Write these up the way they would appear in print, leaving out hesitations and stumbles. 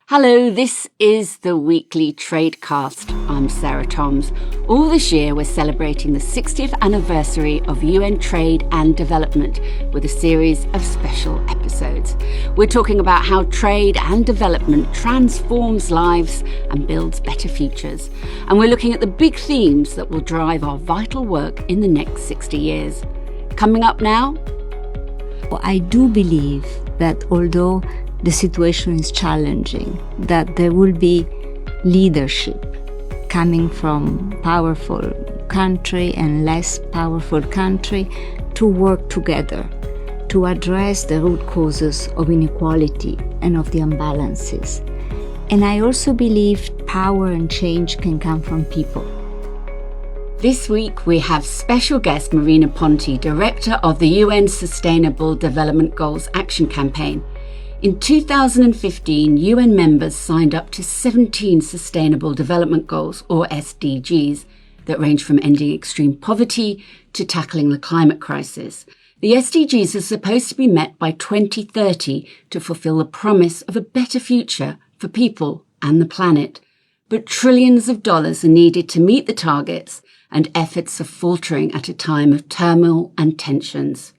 Hello, this is the weekly Tradecast. I'm Sarah Toms. All this year we're celebrating the 60th anniversary of UN Trade and Development with a series of special episodes. We're talking about how trade and development transforms lives and builds better futures. And we're looking at the big themes that will drive our vital work in the next 60 years. Coming up now? I do believe that although the situation is challenging, that there will be leadership coming from powerful country and less powerful country to work together to address the root causes of inequality and of the imbalances. And I also believe power and change can come from people. This week we have special guest Marina Ponti, Director of the UN Sustainable Development Goals Action Campaign. In 2015, UN members signed up to 17 Sustainable Development Goals, or SDGs, that range from ending extreme poverty to tackling the climate crisis. The SDGs are supposed to be met by 2030 to fulfill the promise of a better future for people and the planet. But trillions of dollars are needed to meet the targets, and efforts are faltering at a time of turmoil and tensions.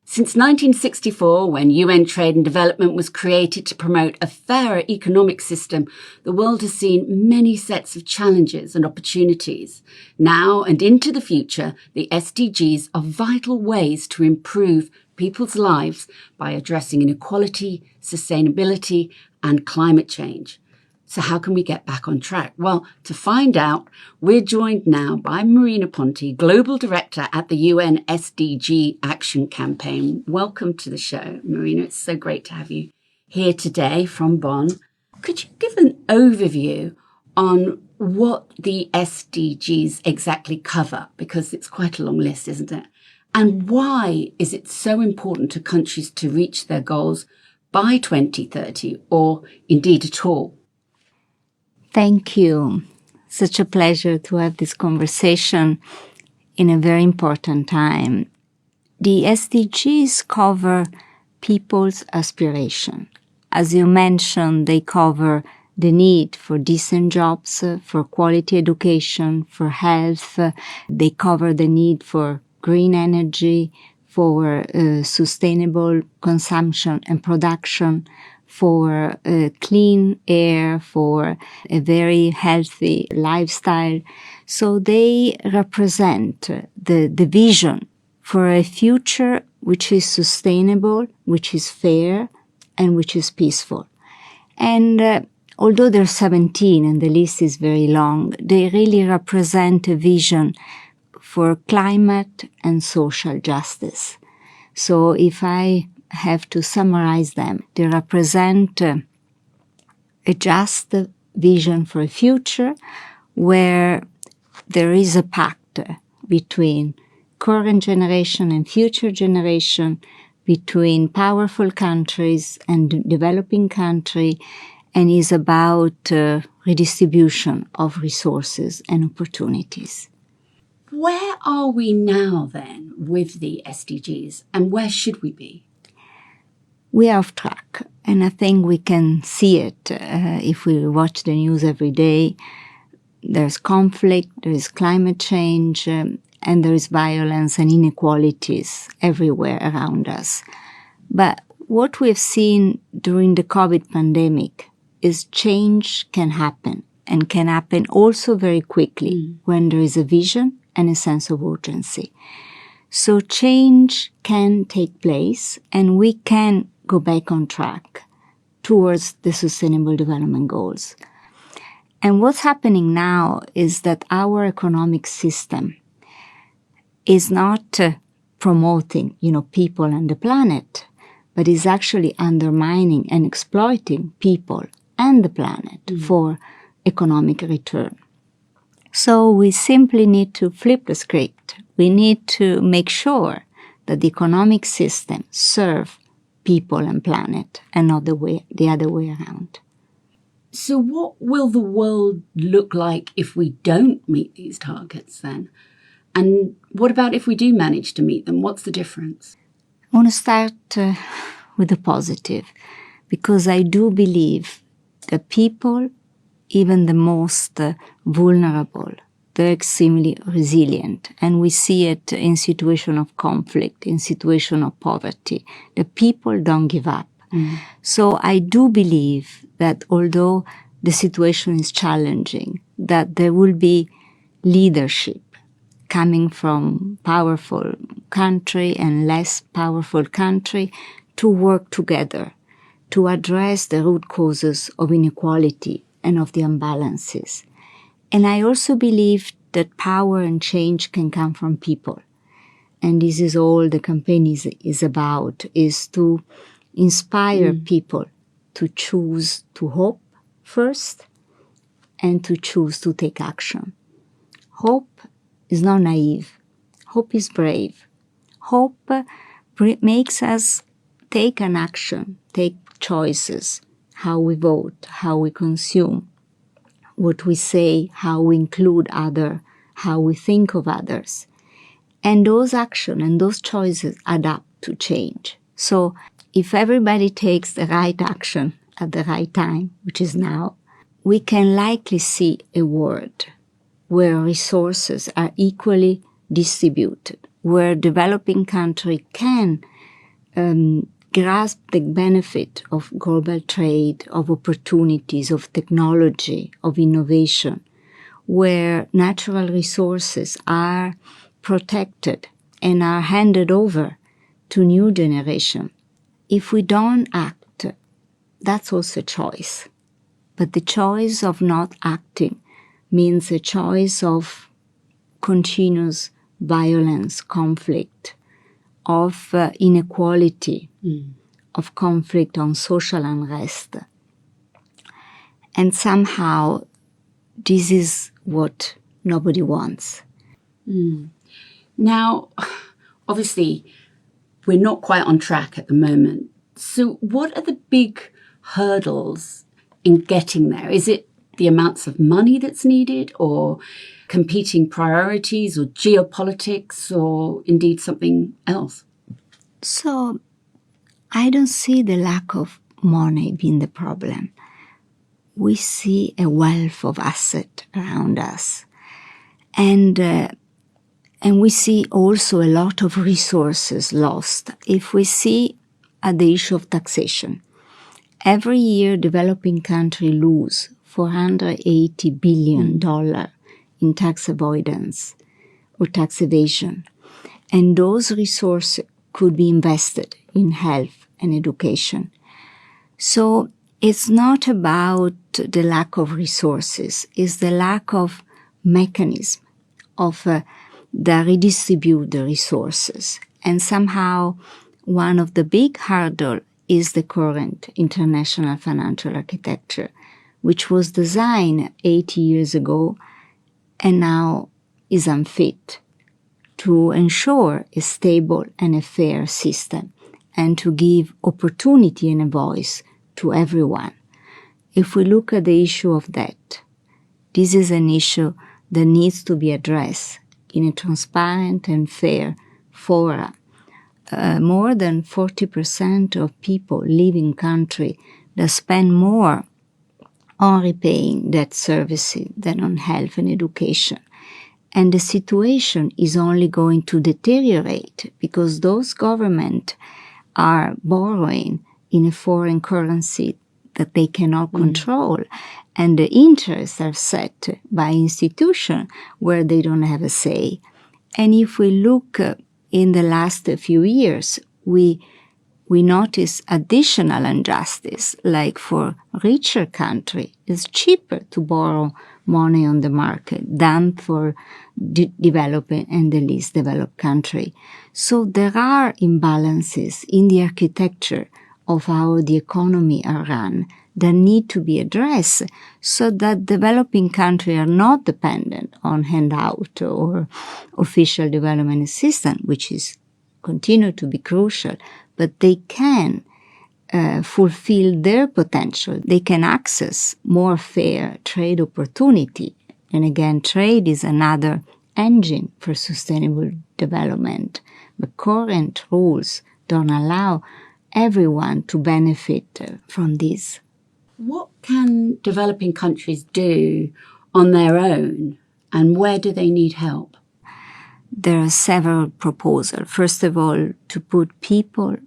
Since 1964, when UN Trade and Development was created to promote a fairer economic system, the world has seen many sets of challenges and opportunities. Now and into the future, the SDGs are vital ways to improve people's lives by addressing inequality, sustainability, and climate change. So how can we get back on track? Well, to find out, we're joined now by Marina Ponti, Global Director at the UN SDG Action Campaign. Welcome to the show, Marina. It's so great to have you here today from Bonn. Could you give an overview on what the SDGs exactly cover? Because it's quite a long list, isn't it? And why is it so important to countries to reach their goals by 2030 or indeed at all? Thank you. Such a pleasure to have this conversation in a very important time. The SDGs cover people's aspiration. As you mentioned, they cover the need for decent jobs, for quality education, for health. They cover the need for green energy, for sustainable consumption and production, for clean air, for a very healthy lifestyle. So they represent the vision for a future which is sustainable, which is fair, and which is peaceful. And although there are 17 and the list is very long, they really represent a vision for climate and social justice. So if I have to summarize them, they represent a just vision for a future where there is a pact between current generation and future generation, between powerful countries and developing country, and is about redistribution of resources and opportunities. Where are we now then with the SDGs, and where should we be? We are off track, and I think we can see it if we watch the news every day. There's conflict, there is climate change, and there is violence and inequalities everywhere around us. But what we've seen during the COVID pandemic is change can happen, and can happen also very quickly when there is a vision and a sense of urgency. So change can take place, and we can go back on track towards the Sustainable Development Goals. And what's happening now is that our economic system is not promoting, people and the planet, but is actually undermining and exploiting people and the planet for economic return. So we simply need to flip the script. We need to make sure that the economic system serves people and planet, and not the other way around. So what will the world look like if we don't meet these targets then? And what about if we do manage to meet them? What's the difference? I want to start with the positive, because I do believe the people, even the most vulnerable, they're extremely resilient. And we see it in situation of conflict, in situation of poverty. The people don't give up. So I do believe that although the situation is challenging, that there will be leadership coming from powerful country and less powerful country to work together to address the root causes of inequality and of the imbalances. And I also believe that power and change can come from people. And this is all the campaign is about, is to inspire people to choose to hope first and to choose to take action. Hope is not naive. Hope is brave. Hope makes us take an action, take choices, how we vote, how we consume, what we say, how we include others, how we think of others. And those actions and those choices adapt to change. So if everybody takes the right action at the right time, which is now, we can likely see a world where resources are equally distributed, where developing countries can grasp the benefit of global trade, of opportunities, of technology, of innovation, where natural resources are protected and are handed over to new generation. If we don't act, that's also a choice. But the choice of not acting means a choice of continuous violence, conflict, of inequality, of conflict on social unrest. And somehow this is what nobody wants. Now, obviously, we're not quite on track at the moment. So what are the big hurdles in getting there? Is it the amounts of money that's needed, or competing priorities, or geopolitics, or indeed something else? So I don't see the lack of money being the problem. We see a wealth of assets around us. And we see also a lot of resources lost. If we see at the issue of taxation, every year developing countries lose $480 billion in tax avoidance or tax evasion. And those resources could be invested in health and education. So it's not about the lack of resources, it's the lack of mechanism of that redistribute the resources. And somehow one of the big hurdles is the current international financial architecture, which was designed 80 years ago and now is unfit to ensure a stable and a fair system and to give opportunity and a voice to everyone. If we look at the issue of debt, this is an issue that needs to be addressed in a transparent and fair forum. More than 40% of people live in countries that spend more on repaying debt services than on health and education. And the situation is only going to deteriorate because those governments are borrowing in a foreign currency that they cannot control. And the interests are set by institutions where they don't have a say. And if we look in the last few years, we notice additional injustice, like for richer countries, it's cheaper to borrow money on the market than for developing and the least developed country. So there are imbalances in the architecture of how the economy are run that need to be addressed so that developing countries are not dependent on handout or official development assistance, which is continue to be crucial, but they can fulfill their potential. They can access more fair trade opportunity. And again, trade is another engine for sustainable development. The current rules don't allow everyone to benefit from this. What can developing countries do on their own, and where do they need help? There are several proposals. First of all, to put people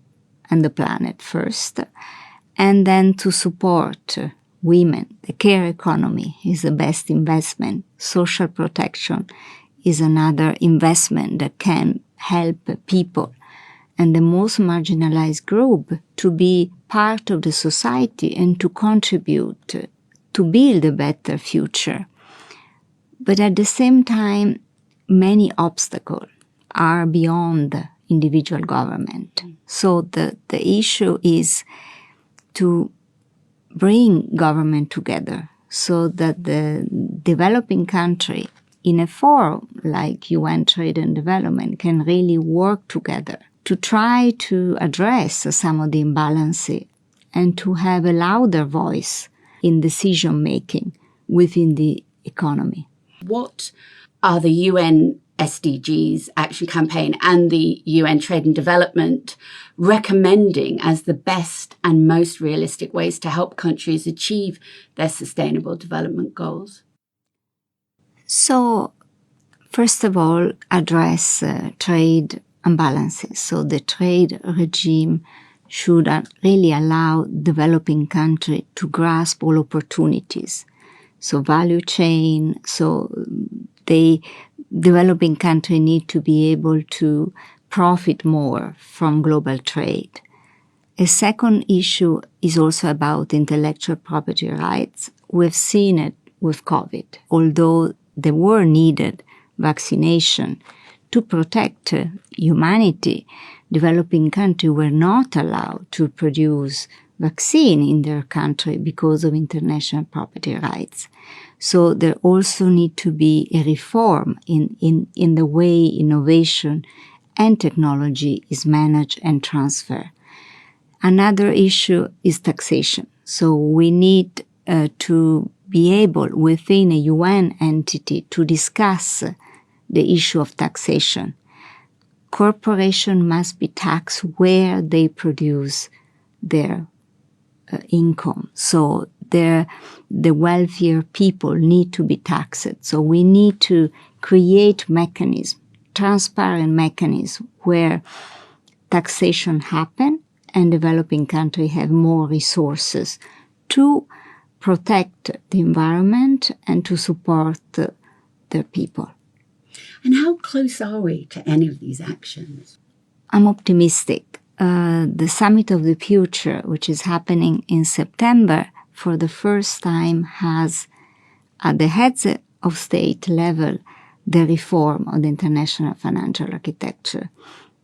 and the planet first, and then to support women. The care economy is the best investment. Social protection is another investment that can help people and the most marginalized group to be part of the society and to contribute to build a better future. But at the same time, many obstacles are beyond individual government. So the issue is to bring government together so that the developing country in a forum like UN Trade and Development can really work together to try to address some of the imbalances and to have a louder voice in decision making within the economy. What are the UN SDGs action campaign and the UN Trade and Development recommending as the best and most realistic ways to help countries achieve their sustainable development goals? So, first of all, address trade imbalances. So the trade regime should really allow developing countries to grasp all opportunities. So value chain, so the developing countries need to be able to profit more from global trade. A second issue is also about intellectual property rights. We've seen it with COVID. Although there were needed vaccination to protect humanity, developing countries were not allowed to produce vaccine in their country because of international property rights. So there also need to be a reform in the way innovation and technology is managed and transferred. Another issue is taxation. So we need to be able within a UN entity to discuss the issue of taxation. Corporations must be taxed where they produce their income. So the wealthier people need to be taxed. So we need to create mechanisms, transparent mechanisms where taxation happen and developing countries have more resources to protect the environment and to support their people. And how close are we to any of these actions? I'm optimistic. The Summit of the Future, which is happening in September, for the first time has, at the heads of state level, the reform of the international financial architecture.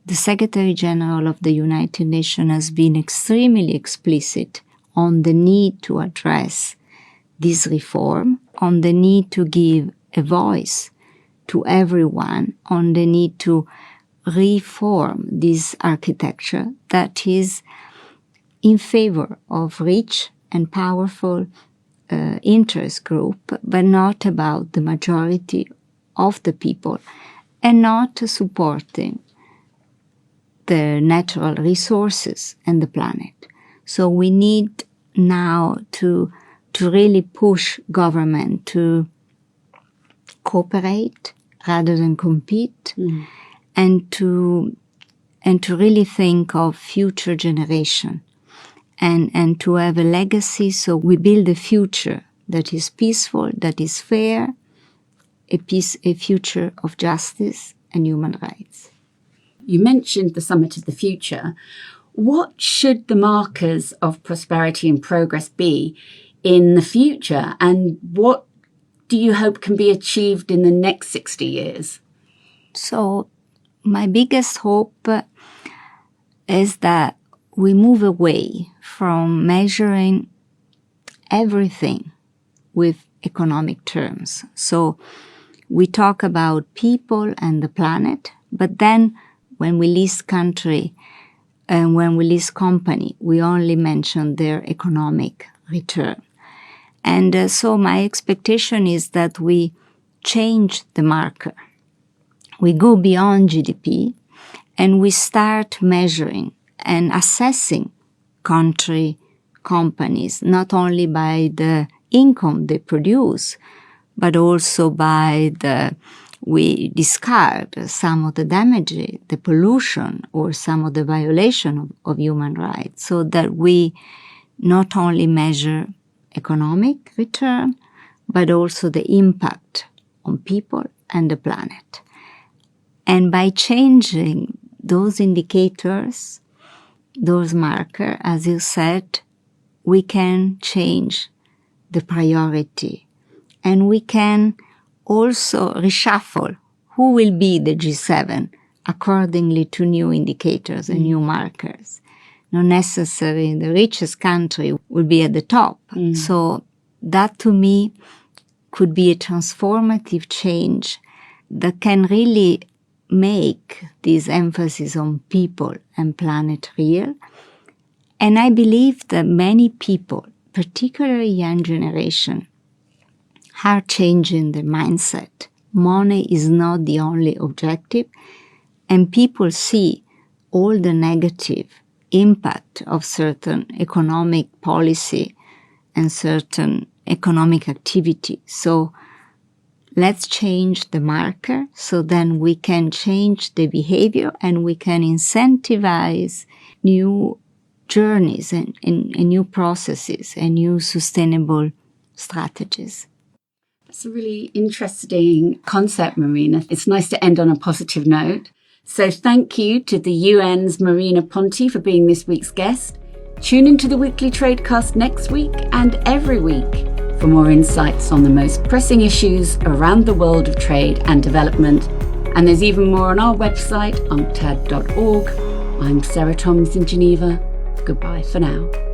The Secretary General of the United Nations has been extremely explicit on the need to address this reform, on the need to give a voice to everyone, on the need to reform this architecture that is in favor of rich and powerful interest group, but not about the majority of the people, and not supporting the natural resources and the planet. So we need now to really push government to cooperate rather than compete, and to really think of future generation and to have a legacy. So we build a future that is peaceful, that is fair, a future of justice and human rights. You mentioned the Summit of the Future. What should the markers of prosperity and progress be in the future, and what do you hope can be achieved in the next 60 years? So my biggest hope is that we move away from measuring everything with economic terms. So we talk about people and the planet, but then when we list country and when we list company, we only mention their economic return. And so my expectation is that we change the marker. We go beyond GDP and we start measuring and assessing country companies, not only by the income they produce, but also by we discard some of the damage, the pollution, or some of the violation of human rights, so that we not only measure economic return, but also the impact on people and the planet. And by changing those indicators, those markers, as you said, we can change the priority. And we can also reshuffle who will be the G7 accordingly to new indicators and new markers. Not necessarily the richest country will be at the top. So that to me could be a transformative change that can really make this emphasis on people and planet real. And I believe that many people, particularly young generation, are changing their mindset. Money is not the only objective, and people see all the negative impact of certain economic policy and certain economic activity. So let's change the marker so then we can change the behavior and we can incentivize new journeys and new processes and new sustainable strategies. That's a really interesting concept, Marina. It's nice to end on a positive note. So thank you to the UN's Marina Ponti for being this week's guest. Tune into the weekly Tradecast next week and every week for more insights on the most pressing issues around the world of trade and development. And there's even more on our website, unctad.org. I'm Sarah Thomas in Geneva. Goodbye for now.